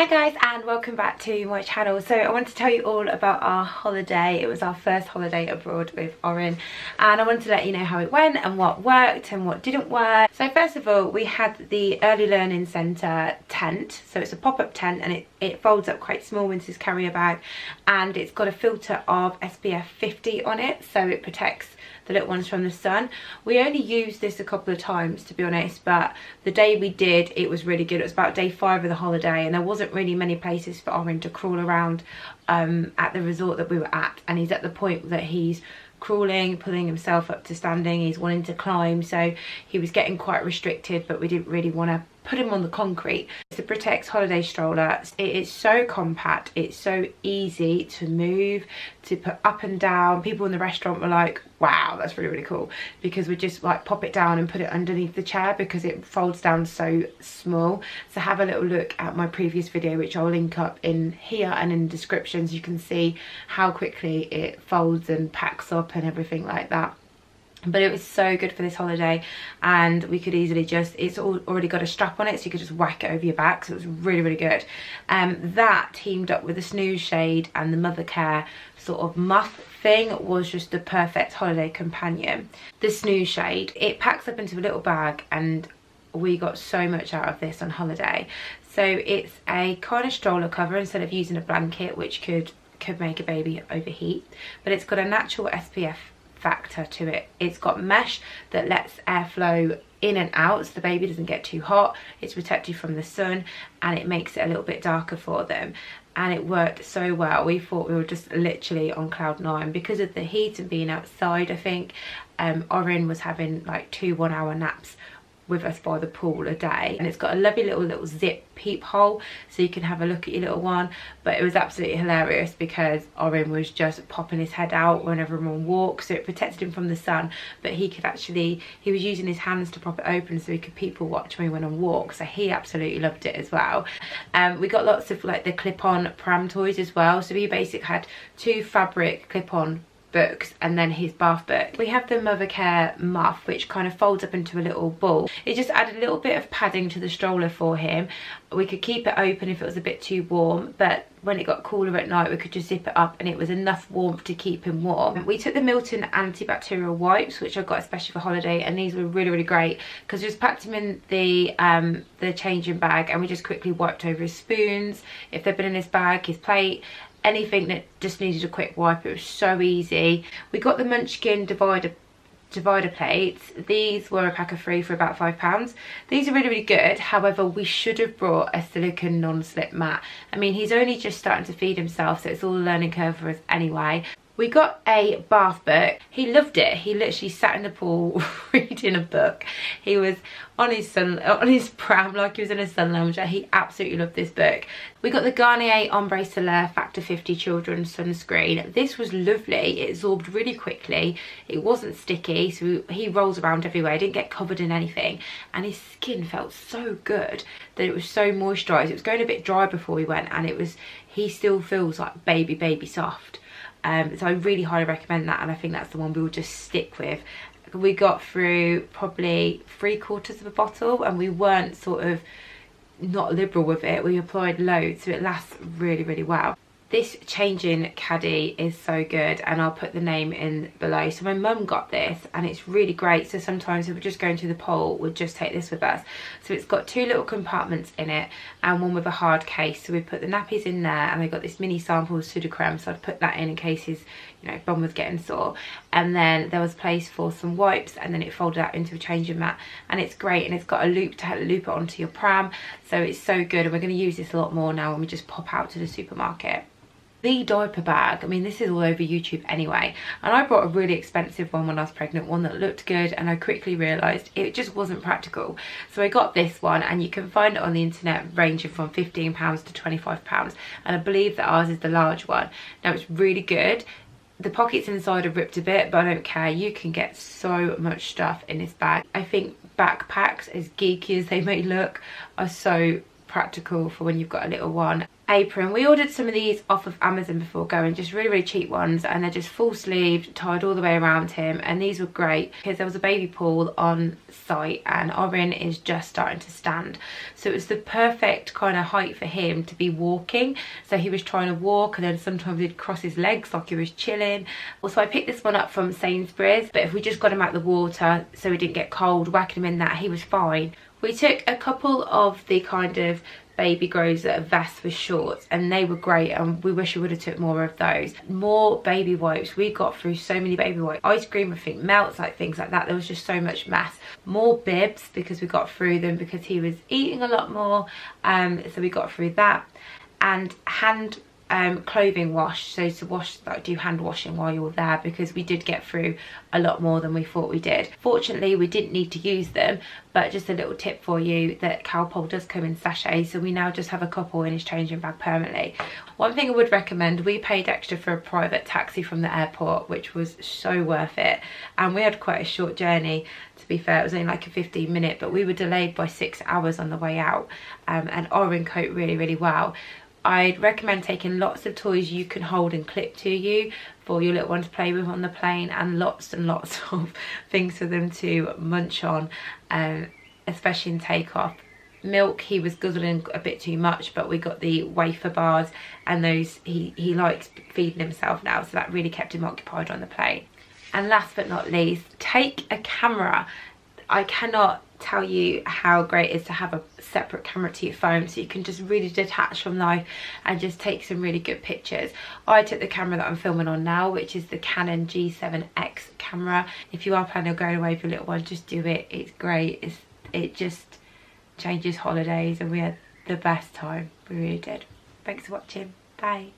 Hi guys, and welcome back to my channel. So I want to tell you all about our holiday. It was our first holiday abroad with Oren, and I wanted to let you know how it went and what worked and what didn't work. So first of all, we had the Early Learning Centre tent. So it's a pop-up tent and it folds up quite small into this carrier bag, and it's got a filter of SPF 50 on it, so it protects the little ones from the sun. We only used this a couple of times, to be honest, but the day we did, it was really good. It was about day 5 of the holiday, and there wasn't really many places for Oren to crawl around at the resort that we were at, and he's at the point that he's crawling, pulling himself up to standing, he's wanting to climb, so he was getting quite restricted, but we didn't really want to put him on the concrete. It's the Protect holiday stroller. It is so compact, it's so easy to move, to put up and down. People in the restaurant were like, wow, that's really cool, because we just like pop it down and put it underneath the chair because it folds down so small. So have a little look at my previous video, which I'll link up in here and in the description, so you can see how quickly it folds and packs up and everything like that. But it was so good for this holiday, and we could easily just, it's already got a strap on it, so you could just whack it over your back, so it was really good. That teamed up with the Snooze shade and the Mothercare sort of Muff thing was just the perfect holiday companion. The Snooze shade, it packs up into a little bag, and we got so much out of this on holiday. So it's a kind of stroller cover instead of using a blanket, which could make a baby overheat, but it's got a natural SPF factor to it. It's got mesh that lets airflow in and out, so the baby doesn't get too hot. It's protected from the sun, and it makes it a little bit darker for them, and it worked so well. We thought we were just literally on cloud 9 because of the heat and being outside. I think Oren was having like 2 1-hour naps with us by the pool a day, and it's got a lovely little zip peephole, so you can have a look at your little one. But it was absolutely hilarious because Oren was just popping his head out whenever I'm on walk, so it protected him from the sun, but he was using his hands to prop it open so he could people watch me when on walk, so he absolutely loved it as well. We got lots of like the clip-on Pram toys as well, so we basically had 2 fabric clip-on books and then his bath book. We have the Mothercare Muff, which kind of folds up into a little ball. It just added a little bit of padding to the stroller for him. We could keep it open if it was a bit too warm, but when it got cooler at night we could just zip it up, and it was enough warmth to keep him warm. We took the Milton antibacterial wipes, which I got especially for holiday, and these were really great because we just packed him in the changing bag, and we just quickly wiped over his spoons if they'd been in his bag, his plate, anything that just needed a quick wipe. It was so easy. We got the Munchkin divider plates. These were a pack of 3 for about £5. These are really good. However, we should have brought a silicone non-slip mat. I mean, he's only just starting to feed himself, so it's all a learning curve for us anyway. We got a bath book. He loved it. He literally sat in the pool reading a book. He was on his pram like he was in a sun lounger. He absolutely loved this book. We got the Garnier Ombre Soleil Factor 50 Children's Sunscreen. This was lovely. It absorbed really quickly. It wasn't sticky, so he rolls around everywhere. He didn't get covered in anything, and his skin felt so good that it was so moisturised. It was going a bit dry before we went, and he still feels like baby soft. So I really highly recommend that, and I think that's the one we will just stick with. We got through probably 3/4 of a bottle, and we weren't sort of not liberal with it. We applied loads, so it lasts really well. This changing caddy is so good, and I'll put the name in below. So my mum got this, and it's really great. So sometimes if we're just going to the pool, we'll just take this with us. So it's got 2 little compartments in it, and one with a hard case. So we put the nappies in there, and I got this mini sample of Sudocrem, so I'd put that in case his bum was getting sore. And then there was place for some wipes, and then it folded out into a changing mat, and it's great. And it's got a loop to loop it onto your pram, so it's so good. And we're going to use this a lot more now when we just pop out to the supermarket. The diaper bag, I mean, this is all over YouTube anyway, and I bought a really expensive one when I was pregnant, one that looked good, and I quickly realised it just wasn't practical. So I got this one, and you can find it on the internet ranging from £15 to £25, and I believe that ours is the large one. Now, it's really good. The pockets inside are ripped a bit, but I don't care. You can get so much stuff in this bag. I think backpacks, as geeky as they may look, are so practical for when you've got a little one. Apron, we ordered some of these off of Amazon before going, just really cheap ones, and they're just full sleeved, tied all the way around him, and these were great because there was a baby pool on site and Orin is just starting to stand, so it was the perfect kind of height for him to be walking. So he was trying to walk and then sometimes he'd cross his legs like he was chilling. Also, I picked this one up from Sainsbury's, but if we just got him out the water so he didn't get cold, whacking him in that, he was fine. We took a couple of the kind of baby grows that are vests with shorts, and they were great, and we wish we would have took more of those. More baby wipes, we got through so many baby wipes. Ice cream, I think, melts, like things like that. There was just so much mess. More bibs because we got through them because he was eating a lot more, so we got through that. And hand clothing wash, so to wash, like do hand washing while you're there, because we did get through a lot more than we thought we did. Fortunately, we didn't need to use them, but just a little tip for you, that Calpol does come in sachets, so we now just have a couple in his changing bag permanently. One thing I would recommend, we paid extra for a private taxi from the airport, which was so worth it, and we had quite a short journey. To be fair, it was only like a 15-minute, but we were delayed by 6 hours on the way out, and Orin coped really well. I'd recommend taking lots of toys you can hold and clip to you for your little one to play with on the plane, and lots of things for them to munch on, especially in takeoff. Milk, he was guzzling a bit too much, but we got the wafer bars, and those he likes feeding himself now, so that really kept him occupied on the plane. And last but not least, take a camera. I cannot tell you how great it is to have a separate camera to your phone, so you can just really detach from life and just take some really good pictures. I took the camera that I'm filming on now, which is the Canon G7X camera. If you are planning on going away with your little one, just do it. It's great. It just changes holidays, and we had the best time. We really did. Thanks for watching. Bye.